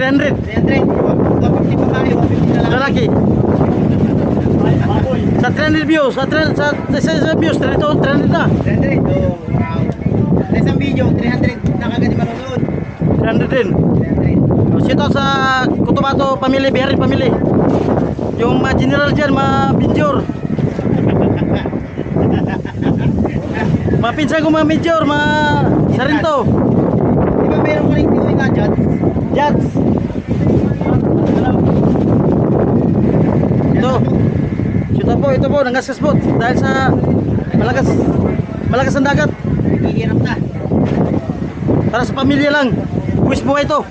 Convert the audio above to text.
300. 300. 150 babae, 150 lalaki. Lalaki. Sa 300 views, sa views, 300 na. 300. Oh, wow. Sa isang video, 300 na kagad yung manonood. 300 din. 300. Shout out sa Cotabato family, Biharin family. Yung mga general dyan, mga major. Mga pinsan ko mga major, mga Sarinto. Di ba meron ko rin yung na dyan? Jats. Ito po, nangaskas po. Dahil sa malakas ang dagat. Naghihirap na. Para sa pamilya lang. Buwis buhay ito.